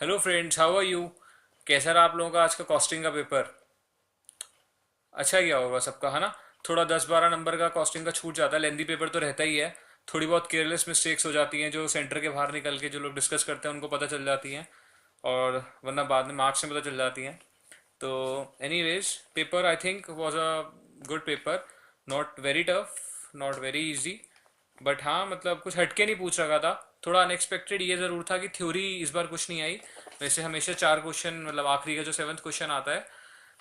Hello friends, how are you. कैसा रहा आप लोगों का आज का कॉस्टिंग का पेपर? अच्छा गया होगा सबका, है ना। थोड़ा 10-12 नंबर का कॉस्टिंग का छूट जाता है, लेंदी पेपर तो रहता ही है। थोड़ी बहुत केयरलेस मिस्टेक्स हो जाती हैं जो सेंटर के बाहर निकल के जो लोग डिस्कस करते हैं उनको पता चल जाती हैं, और वरना बाद में मार्क्स में पता चल जाती हैं। तो anyways, paper I think was a good paper. Not very tough, not very easy, but हाँ मतलब कुछ हटके नहीं पूछ रखा था। थोड़ा अनएक्सपेक्टेड ये ज़रूर था कि थ्योरी इस बार कुछ नहीं आई। वैसे हमेशा 4 क्वेश्चन, मतलब आखिरी का जो 7th क्वेश्चन आता है,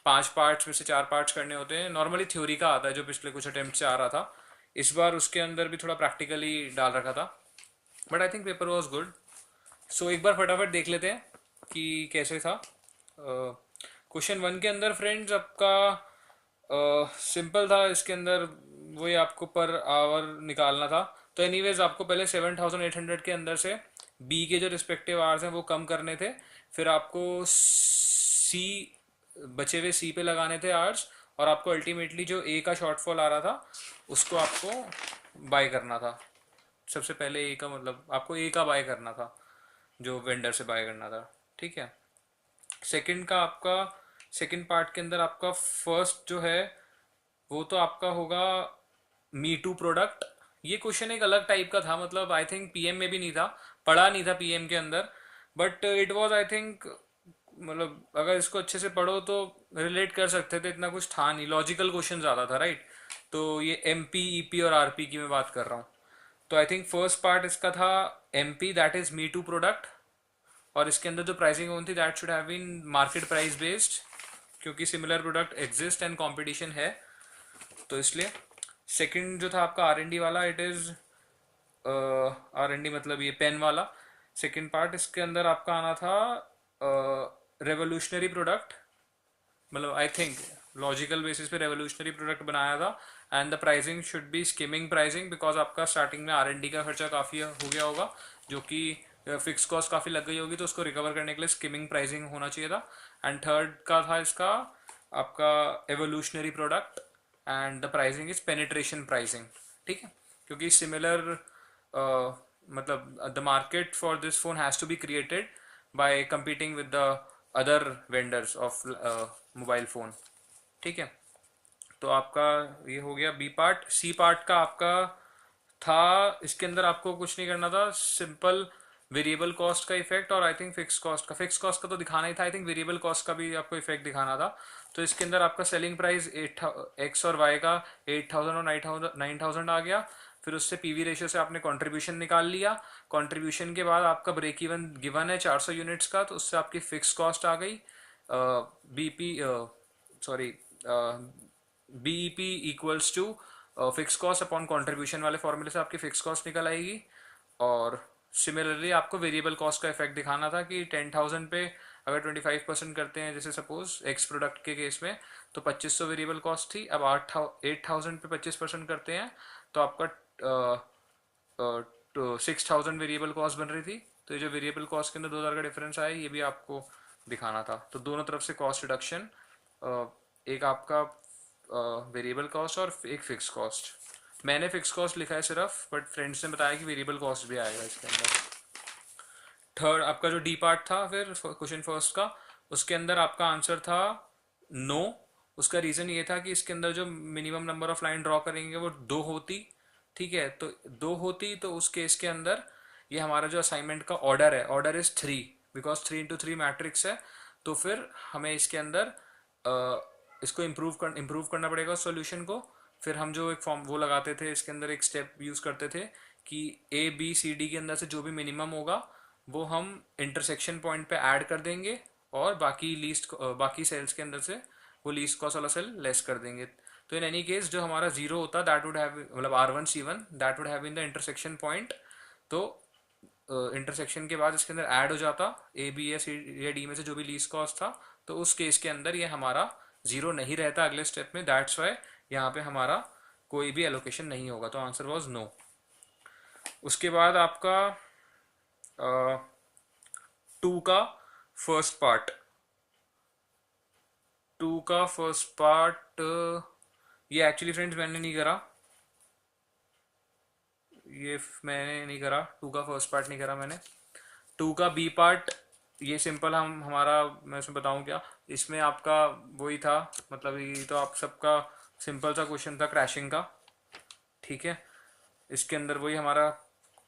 5 पार्ट्स में से 4 पार्ट्स करने होते हैं, नॉर्मली थ्योरी का आता है जो पिछले कुछ अटेम्प्ट से आ रहा था। इस बार उसके अंदर भी थोड़ा प्रैक्टिकली डाल रखा था, but I think paper was good. So एक बार फटाफट देख लेते हैं कि कैसे था। क्वेश्चन 1 के अंदर फ्रेंड्स आपका सिंपल था। इसके अंदर वही आपको पर आवर निकालना था। तो एनीवेज आपको पहले 7,800 के अंदर से बी के जो रिस्पेक्टिव आवर्स हैं वो कम करने थे। फिर आपको सी, बचे हुए सी पे लगाने थे आवर्स। और आपको अल्टीमेटली जो ए का शॉर्टफॉल आ रहा था उसको आपको बाय करना था। सबसे पहले ए का मतलब आपको ए का बाय करना था, जो वेंडर से बाय करना था। ठीक है। सेकंड का आपका, सेकंड पार्ट के अंदर आपका फर्स्ट जो है वो तो आपका होगा मी टू प्रोडक्ट। ये क्वेश्चन एक अलग टाइप का था, मतलब आई थिंक पीएम में भी नहीं था, पढ़ा नहीं था पीएम के अंदर। But it was I think, मतलब अगर इसको अच्छे से पढ़ो तो रिलेट कर सकते थे। इतना कुछ था नहीं, लॉजिकल क्वेश्चन ज़्यादा था, राइट। तो ये एम पी, ई पी और आर पी की मैं बात कर रहा हूँ। तो आई थिंक फर्स्ट पार्ट इसका था M P, that is me too product. और इसके अंदर जो प्राइसिंग होनी थी that should have been market price based, क्योंकि similar product exist and competition है, तो इसलिए। सेकंड जो था आपका आर एन डी वाला, it is R N D मतलब ये पेन वाला। सेकंड पार्ट इसके अंदर आपका आना था रेवोल्यूशनरी प्रोडक्ट, मतलब आई थिंक लॉजिकल बेसिस पे रेवोल्यूशनरी प्रोडक्ट बनाया था। And the pricing should be skimming pricing, because आपका स्टार्टिंग में आर एन डी का खर्चा काफ़ी हो गया होगा, जो कि फिक्स कॉस्ट काफ़ी लग गई होगी, तो उसको रिकवर करने के लिए स्किमिंग प्राइसिंग होना चाहिए था। एंड थर्ड का था इसका आपका evolutionary product, and the pricing is penetration pricing. ठीक है। क्योंकि सिमिलर मतलब the market for this phone has to be created by competing with the other vendors of mobile phone. ठीक है। तो आपका ये हो गया बी पार्ट। सी पार्ट का आपका था, इसके अंदर आपको कुछ नहीं करना था, सिंपल वेरिएबल कॉस्ट का इफेक्ट और आई थिंक फिक्स कॉस्ट का तो दिखाना ही था, आई थिंक वेरिएबल कॉस्ट का भी आपको इफेक्ट दिखाना था। तो इसके अंदर आपका सेलिंग प्राइस 8 और वाई का 8,000 और 9,000 आ गया। फिर उससे पीवी रेशियो से आपने कंट्रीब्यूशन निकाल लिया। कंट्रीब्यूशन के बाद आपका ब्रेक इवन गिवन है 400 यूनिट्स का, तो उससे आपकी फिक्स कॉस्ट आ गई BP, sorry, BEP equals to fix cost upon contribution वाले फॉर्मूले से आपकी फिक्स कॉस्ट निकल आएगी। और सिमिलरली आपको वेरिएबल कॉस्ट का इफेक्ट दिखाना था कि 10,000 पे अगर 25% करते हैं, जैसे सपोज एक्स प्रोडक्ट के केस में, तो 2500 वेरिएबल कॉस्ट थी। अब 8,000 पे 25% करते हैं तो आपका 6,000 वेरिएबल कॉस्ट बन रही थी। तो ये जो वेरिएबल कॉस्ट के अंदर 2,000 का डिफरेंस आया, ये भी आपको दिखाना था। तो दोनों तरफ से कॉस्ट रिडक्शन, एक आपका वेरिएबल कॉस्ट और एक फिक्स कॉस्ट। मैंने फिक्स कॉस्ट लिखा है सिर्फ, बट फ्रेंड्स ने बताया कि वेरिएबल कॉस्ट भी आएगा इसके अंदर। थर्ड आपका जो डी पार्ट था फिर क्वेश्चन फर्स्ट का, उसके अंदर आपका आंसर था नो। उसका रीज़न ये था कि इसके अंदर जो minimum number of line draw करेंगे वो 2 होती। ठीक है। तो 2 होती तो उस केस के अंदर ये हमारा जो असाइनमेंट का ऑर्डर है, order is 3, because 3x3 matrix है। तो फिर हमें इसके अंदर इसको इम्प्रूव करना पड़ेगा सॉल्यूशन को। फिर हम जो एक फॉर्म वो लगाते थे, इसके अंदर एक स्टेप यूज़ करते थे कि ए बी सी डी के अंदर से जो भी मिनिमम होगा वो हम इंटरसेक्शन पॉइंट पे ऐड कर देंगे, और बाकी सेल्स के अंदर से वो लीस्ट कॉस्ट वाला सेल लेस कर देंगे। तो इन एनी केस जो हमारा जीरो होता दैट वुड हैव, मतलब R1C1 that would have in the intersection point. तो इंटरसेक्शन के बाद इसके अंदर ऐड हो जाता ए बी या सी या डी में से जो भी लीस्ट कॉस्ट था। तो उस केस के अंदर ये हमारा जीरो नहीं रहता अगले स्टेप में, दैट्स वाई यहाँ पे हमारा कोई भी एलोकेशन नहीं होगा। तो आंसर वॉज नो। उसके बाद आपका 2 का फर्स्ट पार्ट, 2 का फर्स्ट पार्ट ये एक्चुअली फ्रेंड्स मैंने नहीं करा, ये मैंने नहीं करा, 2 का फर्स्ट पार्ट नहीं करा मैंने। 2 का बी पार्ट ये सिंपल हम हमारा, मैं इसमें बताऊं क्या, इसमें आपका वही था, मतलब ये तो आप सबका सिंपल सा क्वेश्चन था क्रैशिंग का। ठीक है, इसके अंदर वही हमारा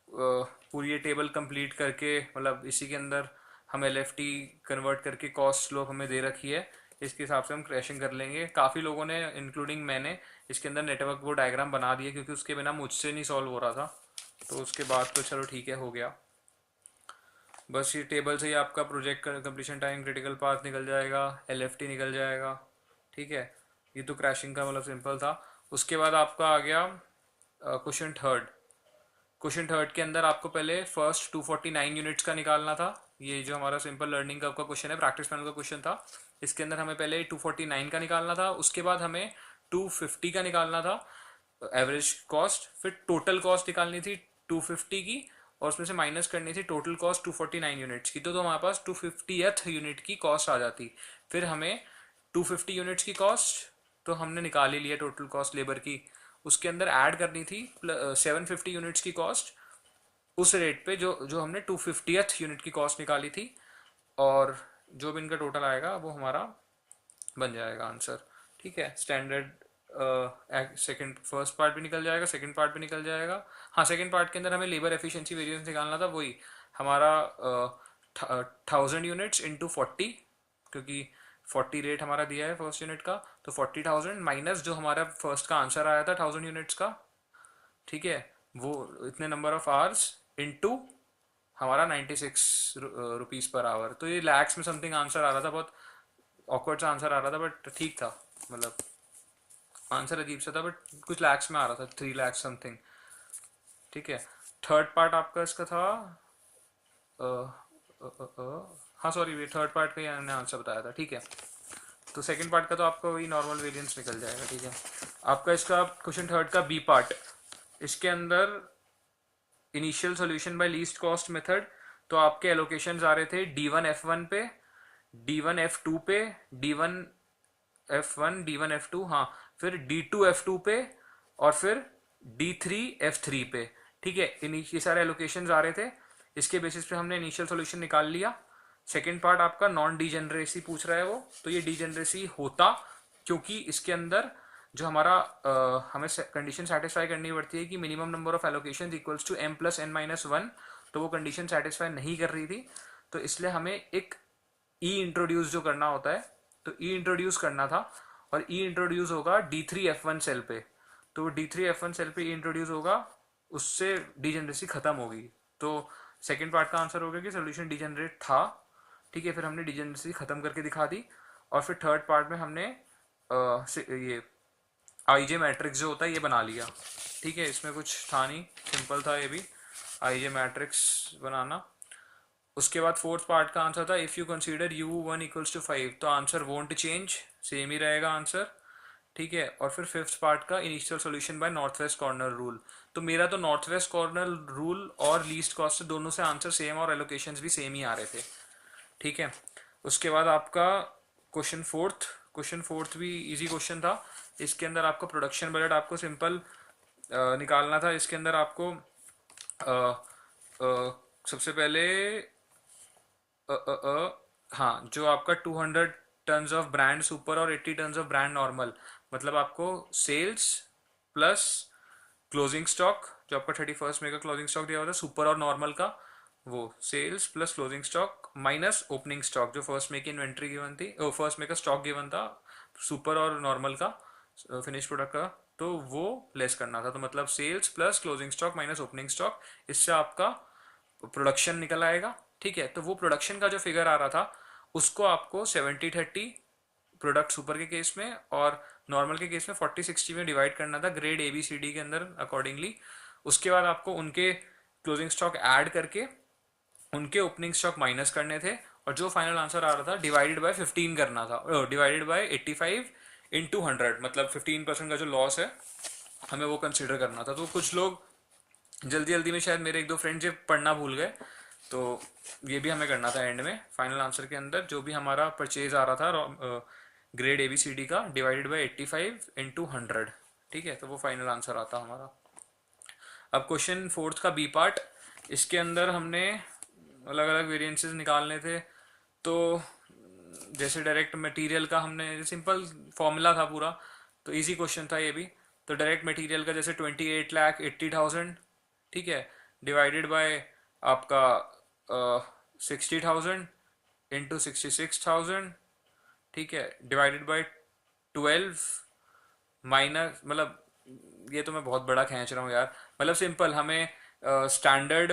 पूरी ये टेबल कंप्लीट करके, मतलब इसी के अंदर हम एल एफ टी कन्वर्ट करके कॉस्ट स्लोप हमें दे रखी है, इसके हिसाब से हम क्रैशिंग कर लेंगे। काफ़ी लोगों ने इंक्लूडिंग मैंने इसके अंदर नेटवर्क वो डायग्राम बना दिए, क्योंकि उसके बिना मुझसे नहीं सॉल्व हो रहा था। तो उसके बाद तो चलो ठीक है, हो गया। बस ये टेबल से ही आपका project completion time, critical path निकल जाएगा, एल एफ टी निकल जाएगा। ठीक है, ये तो क्रैशिंग का मतलब सिंपल था। उसके बाद आपका आ गया क्वेश्चन थर्ड। क्वेश्चन थर्ड के अंदर आपको पहले फर्स्ट 249 यूनिट्स का निकालना था। ये जो हमारा सिंपल लर्निंग का आपका क्वेश्चन है, प्रैक्टिस पैनल का क्वेश्चन था। इसके अंदर हमें पहले 249 का निकालना था, उसके बाद हमें 250 का निकालना था एवरेज कॉस्ट, फिर टोटल कॉस्ट निकालनी थी 250 की, और उसमें से माइनस करनी थी टोटल कॉस्ट 249 यूनिट्स की। तो हमारे पास 250th यूनिट की कॉस्ट आ जाती। फिर हमें 250 यूनिट्स की कॉस्ट तो हमने निकाल ही लिया, टोटल कॉस्ट लेबर की। उसके अंदर ऐड करनी थी 750 यूनिट्स की कॉस्ट उस रेट पे जो जो हमने 250th यूनिट की कॉस्ट निकाली थी, और जो भी इनका टोटल आएगा वो हमारा बन जाएगा आंसर। ठीक है, स्टैंडर्ड सेकंड फर्स्ट पार्ट भी निकल जाएगा, सेकंड पार्ट भी निकल जाएगा। हाँ, सेकंड पार्ट के अंदर हमें लेबर एफिशिएंसी वेरिएंस निकालना था, वही हमारा 1000 यूनिट्स इंटू 40, क्योंकि 40 रेट हमारा दिया है फर्स्ट यूनिट का, तो 40,000 माइनस जो हमारा फर्स्ट का आंसर आया था 1000 यूनिट्स का। ठीक है, वो इतने नंबर ऑफ आवर्स इंटू हमारा 96 रुपीज़ पर आवर। तो ये लैक्स में समथिंग आंसर आ रहा था, बहुत ऑकवर्ड सा आंसर आ रहा था, बट ठीक था। मतलब आंसर अजीब सा था, बट कुछ लैक्स में आ रहा था, 3 लाख समथिंग। ठीक है, थर्ड पार्ट आपका इसका था अ, हाँ सॉरी, ये थर्ड पार्ट का ही मैंने आंसर बताया था। ठीक है, तो सेकंड पार्ट का तो आपका वही नॉर्मल वेरिएंस निकल जाएगा। ठीक है, आपका इसका क्वेश्चन थर्ड का बी पार्ट, इसके अंदर initial solution bye least cost method. तो आपके एलोकेशंस आ रहे थे D1 F1 पे, D1 F2 पे, D1 F1 D1 F2, हाँ, फिर D2 F2 पे, और फिर D3 F3 पे। ठीक है, ये सारे एलोकेशंस आ रहे थे, इसके बेसिस पे हमने इनिशियल सॉल्यूशन निकाल लिया। सेकेंड पार्ट आपका नॉन डीजेनरेसी पूछ रहा है वो, तो ये डीजेनरेसी होता, क्योंकि इसके अंदर जो हमारा हमें कंडीशन सेटिस्फाई करनी पड़ती है कि minimum number of allocation equals to m+n-1, तो वो कंडीशन सेटिस्फाई नहीं कर रही थी। तो इसलिए हमें एक ई इंट्रोड्यूस जो करना होता है, तो ई इंट्रोड्यूस करना था, और ई इंट्रोड्यूस होगा D3 F1 सेल पे। तो D3 F1 सेल पे ई इंट्रोड्यूस होगा, उससे डीजेनरेसी खत्म होगी। तो सेकेंड पार्ट का आंसर हो गया कि सोल्यूशन डीजेनरेट था। ठीक है, फिर हमने डीजेनरेसी खत्म करके दिखा दी। और फिर थर्ड पार्ट में हमने ये आईजे मैट्रिक्स जो होता है ये बना लिया। ठीक है, इसमें कुछ था नहीं, सिंपल था ये भी, आईजे मैट्रिक्स बनाना। उसके बाद फोर्थ पार्ट का आंसर था if you consider U1 equals to 5, तो आंसर वोंट चेंज, सेम ही रहेगा आंसर। ठीक है, और फिर फिफ्थ पार्ट का initial solution by north west corner rule. तो मेरा तो नॉर्थ वेस्ट कॉर्नर रूल और लीस्ट कॉस्ट से दोनों से आंसर सेम, और एलोकेशंस भी सेम ही आ रहे थे। ठीक है, उसके बाद आपका क्वेश्चन फोर्थ भी इजी क्वेश्चन था। इसके अंदर आपको प्रोडक्शन बजट आपको सिंपल निकालना था। इसके अंदर आपको सबसे पहले हाँ, जो आपका 200 टन्स ऑफ ब्रांड सुपर और 80 टन्स ऑफ ब्रांड नॉर्मल, मतलब आपको सेल्स प्लस क्लोजिंग स्टॉक, जो आपका 31st में का क्लोजिंग स्टॉक दिया हुआ था सुपर और नॉर्मल का, वो sales plus closing stock minus opening stock, जो फर्स्ट में की इन्वेंट्री गिवन थी, फर्स्ट में का स्टॉक गिवन था सुपर और नॉर्मल का फिनिश प्रोडक्ट का, तो वो लेस करना था। तो मतलब sales plus closing stock minus opening stock, इससे आपका प्रोडक्शन निकल आएगा। ठीक है, तो वो प्रोडक्शन का जो फिगर आ रहा था उसको आपको 70-30 प्रोडक्ट सुपर के केस में और नॉर्मल के केस में 40-60 में डिवाइड करना था, ग्रेड ABCD के अंदर अकॉर्डिंगली। उसके बाद आपको उनके क्लोजिंग स्टॉक ऐड करके उनके ओपनिंग स्टॉक माइनस करने थे, और जो फाइनल आंसर आ रहा था डिवाइडेड बाय 15 करना था, डिवाइडेड बाय 85 इंटू 100, मतलब 15% का जो लॉस है हमें वो कंसिडर करना था। तो कुछ लोग जल्दी जल्दी में, शायद मेरे एक दो फ्रेंड्स ये पढ़ना भूल गए, तो ये भी हमें करना था एंड में फाइनल आंसर के अंदर, जो भी हमारा परचेज आ रहा था ग्रेड ABCD का डिवाइडेड बाय 85 इंटू 100। ठीक है, तो वो फाइनल आंसर आता हमारा। अब क्वेश्चन फोर्थ का बी पार्ट, इसके अंदर हमने अलग अलग वेरिएंसेस निकालने थे। तो जैसे डायरेक्ट मटेरियल का हमने सिंपल फॉर्मूला था पूरा, तो इजी क्वेश्चन था ये भी। तो डायरेक्ट मटेरियल का जैसे 28,80,000, ठीक है, डिवाइडेड बाय आपका 60,000 इंटू 66,000, ठीक है, डिवाइडेड बाय 12 माइनस, मतलब ये तो मैं बहुत बड़ा खींच रहा हूँ यार। मतलब सिंपल हमें standard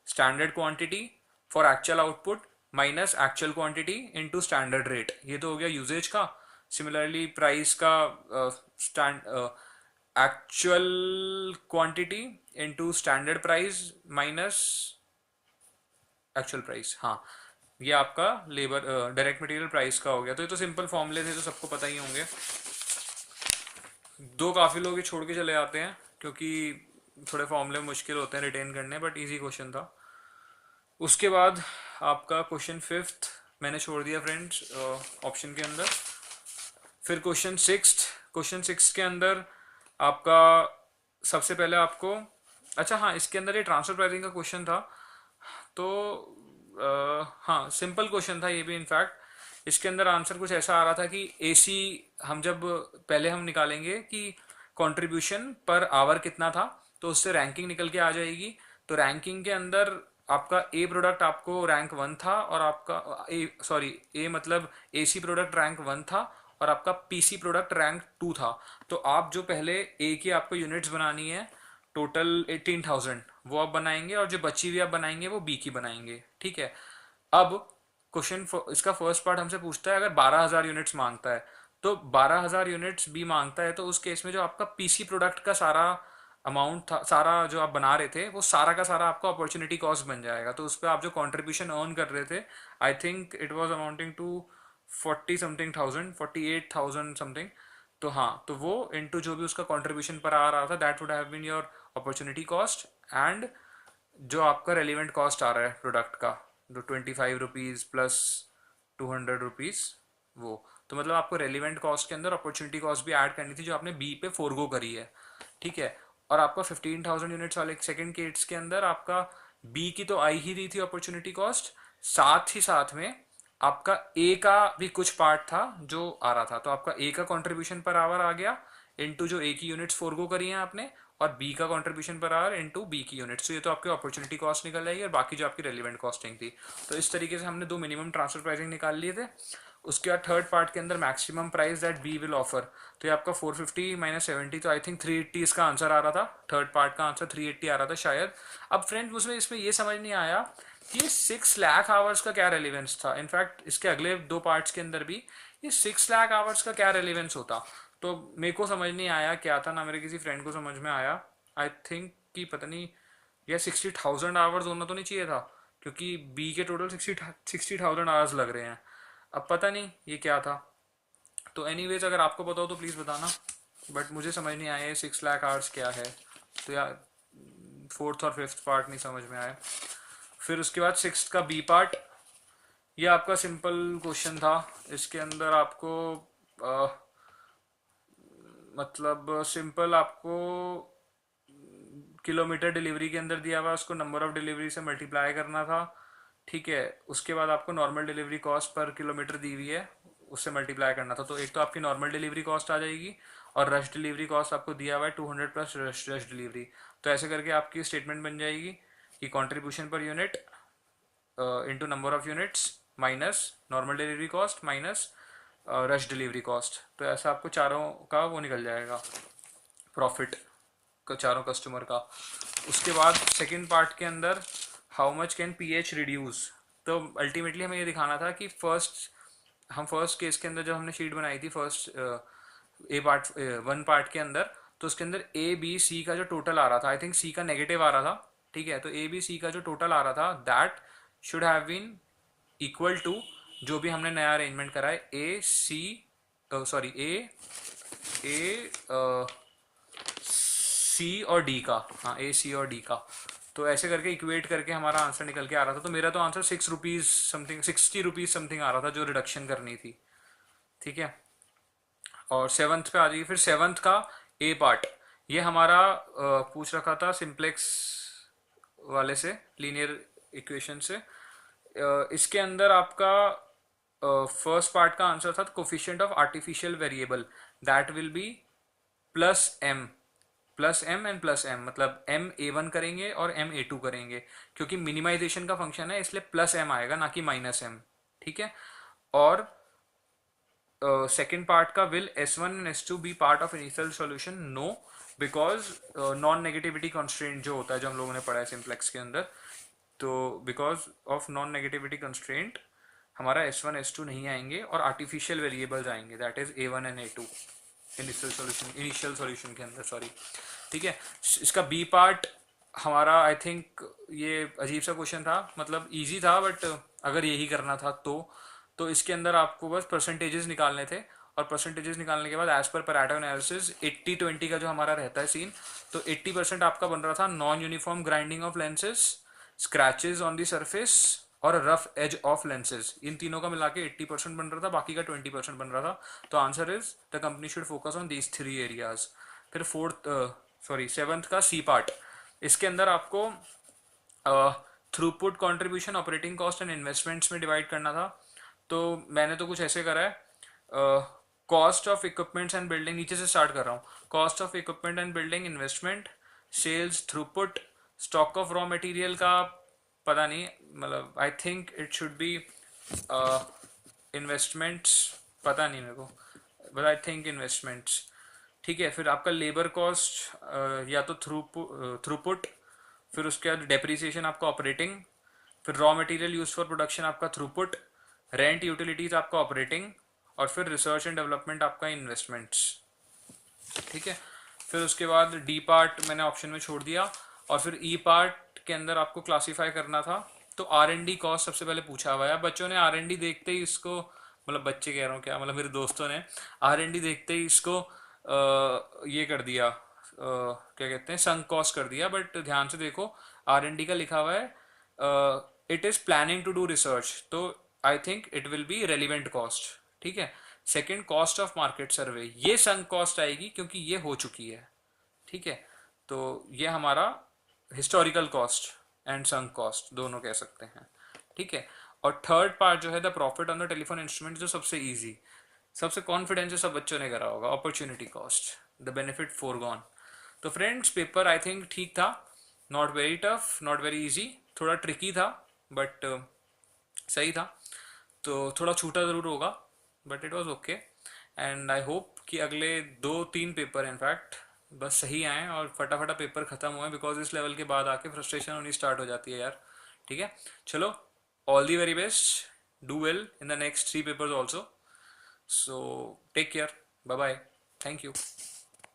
standard quantity for actual output minus actual quantity into standard rate, ये तो हो गया यूजेज का। सिमिलरली प्राइस का stand actual quantity into standard price minus actual price, हाँ, ये आपका लेबर डायरेक्ट मटेरियल प्राइस का हो गया। तो ये तो सिंपल फॉर्मूले थे, तो सबको पता ही होंगे। दो काफ़ी लोग ये छोड़ के चले जाते हैं क्योंकि थोड़े फॉर्मूले मुश्किल होते हैं रिटेन करने, बट इजी क्वेश्चन था। उसके बाद आपका क्वेश्चन फिफ्थ मैंने छोड़ दिया फ्रेंड्स ऑप्शन के अंदर। फिर क्वेश्चन सिक्स के अंदर आपका सबसे पहले आपको, अच्छा हाँ, इसके अंदर ये ट्रांसफर प्राइसिंग का क्वेश्चन था। तो हाँ, सिंपल क्वेश्चन था ये भी इनफैक्ट। इसके अंदर आंसर कुछ ऐसा आ रहा था कि एसी, हम जब पहले हम निकालेंगे कि कंट्रीब्यूशन पर आवर कितना था, तो उससे रैंकिंग निकल के आ जाएगी। तो रैंकिंग के अंदर आपका ए प्रोडक्ट आपको रैंक 1 था, और आपका ए मतलब एसी प्रोडक्ट रैंक 1 था, और आपका पीसी प्रोडक्ट रैंक 2 था। तो आप जो पहले ए की आपको यूनिट्स बनानी है टोटल 18,000, वो आप बनाएंगे, और जो बची हुई आप बनाएंगे वो बी की बनाएंगे, ठीक है। अब इसका फर्स्ट पार्ट हमसे पूछता है, अगर 12,000 यूनिट्स मांगता है, तो 12,000 यूनिट्स बी मांगता है, तो उस केस में जो आपका पीसी प्रोडक्ट का सारा अमाउंट था, सारा जो आप बना रहे थे, वो सारा का सारा आपका अपॉर्चुनिटी कॉस्ट बन जाएगा। तो उस पर आप जो कॉन्ट्रीब्यूशन अर्न कर रहे थे, I think it was amounting to 40 something thousand, 48,000 something. तो हाँ, तो वो इनटू जो भी उसका कंट्रीब्यूशन पर आ रहा था, that would have been your opportunity cost. And जो आपका रेलिवेंट कॉस्ट आ रहा है प्रोडक्ट का, जो 25 रुपीज़ प्लस 200 रुपीज़, वो तो मतलब आपको रेलिवेंट कॉस्ट के अंदर अपॉर्चुनिटी कॉस्ट भी ऐड करनी थी, जो आपने बी पे फोरगो करी है, ठीक है। और आपका 15,000 यूनिट्स वाले सेकंड केस के अंदर आपका बी की तो आई ही रही थी अपॉर्चुनिटी कॉस्ट, साथ ही साथ में आपका ए का भी कुछ पार्ट था जो आ रहा था। तो आपका ए का कंट्रीब्यूशन पर आवर आ गया इनटू जो ए की यूनिट्स फोरगो करी हैं आपने, और बी का contribution per hour into B की यूनिट्स। तो ये तो आपकी अपॉर्चुनिटी कॉस्ट निकल जाएगी, और बाकी जो आपकी रेलिवेंट कॉस्टिंग थी। तो इस तरीके से हमने दो मिनिमम ट्रांसफर प्राइसिंग निकाल लिए थे। उसके बाद थर्ड पार्ट के अंदर maximum price that B will offer, तो ये आपका 450 माइनस 70, तो आई थिंक 380 इसका आंसर आ रहा था। थर्ड पार्ट का आंसर 380 आ रहा था शायद। अब फ्रेंड्स मुझे इसमें ये समझ नहीं आया कि ये 6 लाख आवर्स का क्या रेलिवेंस था। इनफैक्ट इसके अगले दो पार्ट्स के अंदर भी ये 6 लाख आवर्स का क्या रेलिवेंस होता, तो मेरे को समझ नहीं आया क्या था, ना मेरे किसी फ्रेंड को समझ में आया। आई थिंक कि पता नहीं, यह 60,000 आवर्स होना तो नहीं चाहिए था, क्योंकि बी के टोटल 60,000 आवर्स लग रहे हैं। अब पता नहीं ये क्या था। तो एनीवेज अगर आपको पता हो तो प्लीज़ बताना, बट मुझे समझ नहीं आया ये 6 लाख आवर्स क्या है। तो यार फोर्थ और फिफ्थ पार्ट नहीं समझ में आया। फिर उसके बाद सिक्स्थ का बी पार्ट, ये आपका सिंपल क्वेश्चन था। इसके अंदर आपको आ, मतलब सिंपल आपको किलोमीटर डिलीवरी के अंदर दिया हुआ, उसको नंबर ऑफ डिलीवरी से मल्टीप्लाई करना था, ठीक है। उसके बाद आपको नॉर्मल डिलीवरी कॉस्ट पर किलोमीटर दी हुई है, उससे मल्टीप्लाई करना था। तो एक तो आपकी नॉर्मल डिलीवरी कॉस्ट आ जाएगी, और रश डिलीवरी कॉस्ट आपको दिया हुआ है 200 प्लस रश डिलीवरी। तो ऐसे करके आपकी स्टेटमेंट बन जाएगी कि contribution per unit into number of units minus normal delivery cost minus rush delivery cost. तो ऐसा आपको चारों का वो निकल जाएगा प्रॉफिट चारों कस्टमर का। उसके बाद सेकंड पार्ट के अंदर how much can pH reduce, तो अल्टीमेटली हमें ये दिखाना था कि फर्स्ट केस के अंदर जब हमने शीट बनाई थी first A part one part के अंदर, तो उसके अंदर ए बी सी का जो टोटल आ रहा था, आई थिंक सी का नेगेटिव आ रहा था, ठीक है। तो ए बी सी का जो टोटल आ रहा था that should have been equal to जो भी हमने नया अरेंजमेंट करा है, ए सी सॉरी ए सी और डी का, हाँ ए सी और डी का। तो ऐसे करके इक्वेट करके हमारा आंसर निकल के आ रहा था। तो मेरा तो answer 6 rupees something, 60 rupees something आ रहा था जो रिडक्शन करनी थी, ठीक है। और सेवन्थ पे आ जाइए। फिर सेवन्थ का ए पार्ट, ये हमारा पूछ रखा था सिंप्लेक्स वाले से, लीनियर इक्वेशन से। इसके अंदर आपका फर्स्ट पार्ट का आंसर था coefficient of artificial variable, that will be +m, +m and +m, मतलब m a1 करेंगे और m a2 करेंगे, क्योंकि मिनिमाइजेशन का फंक्शन है इसलिए +m आएगा ना कि -m। ठीक है। और सेकेंड पार्ट का, will S1 and S2 be part of initial solution, no, because non negativity constraint जो होता है, जो हम लोगों ने पढ़ा है सिंप्लेक्स के अंदर, तो because of non negativity constraint हमारा S1 S2 नहीं आएंगे और आर्टिफिशियल वेरिएबल्स आएंगे, that is A1 and A2 initial solution के अंदर, सॉरी। ठीक है। इसका बी पार्ट हमारा, आई थिंक ये अजीब सा क्वेश्चन था, मतलब इजी था, बट अगर यही करना था तो इसके अंदर आपको बस परसेंटेजेस निकालने थे, और परसेंटेजेस निकालने के बाद एज पर पैरेटो एनालिसिस 80-20 का जो हमारा रहता है सीन, तो 80% आपका बन रहा था non uniform grinding of lenses, scratches on the surface और रफ एज ऑफ लेंसेज, इन तीनों का मिला के 80% बन रहा था, बाकी का 20% बन रहा था। तो answer is the company should focus on these 3 areas. फिर सेवंथ का सी पार्ट, इसके अंदर आपको throughput, contribution, operating cost and investments में डिवाइड करना था। तो मैंने तो कुछ ऐसे करा है, cost of equipments and building, नीचे से स्टार्ट कर रहा हूँ, cost of equipment and building, investment, sales, throughput, stock of raw material का पता नहीं, मतलब I think it should be investments, पता नहीं मेरे को, बट आई थिंक इन्वेस्टमेंट्स। ठीक है। फिर आपका लेबर कॉस्ट या तो थ्रूपुट, फिर उसके बाद डेप्रिसिएशन आपका ऑपरेटिंग, फिर raw material use for production आपका थ्रूपुट, रेंट यूटिलिटीज आपका ऑपरेटिंग, और फिर रिसर्च एंड डेवलपमेंट आपका इन्वेस्टमेंट्स। ठीक है। फिर उसके बाद डी पार्ट मैंने ऑप्शन में छोड़ दिया, और फिर ई पार्ट के अंदर आपको क्लासीफाई करना था। तो R&D कॉस्ट सबसे पहले पूछा हुआ है, बच्चों ने R&D देखते ही इसको, मतलब बच्चे कह रहा हूँ क्या, मतलब मेरे दोस्तों ने R&D देखते ही इसको ये कर दिया, क्या कहते हैं, संक कॉस्ट कर दिया, बट ध्यान से देखो R&D का लिखा हुआ है it is planning to do research, तो I think it will be relevant cost. ठीक है। Second, cost of market survey, ये संक कॉस्ट आएगी क्योंकि ये हो चुकी है। ठीक है। तो ये हमारा historical cost and sunk cost दोनों कह सकते हैं। ठीक है। और थर्ड पार्ट जो है the profit on the telephone instrument, जो सबसे इजी, सबसे कॉन्फिडेंस जो सब बच्चों ने करा होगा, opportunity cost, the benefit foregone. तो फ्रेंड्स पेपर आई थिंक ठीक था, not very tough, not very easy, थोड़ा ट्रिकी था, बट सही था। तो थोड़ा छूटा ज़रूर होगा, but it was okay. And I hope कि अगले 2-3 पेपर इनफैक्ट बस सही आए और फटाफटा पेपर ख़त्म हुए, बिकॉज इस लेवल के बाद आके फ्रस्ट्रेशन होनी स्टार्ट हो जाती है यार। ठीक है। चलो, all the very best, do well in the next 3 papers also, so take care, bye bye, thank you.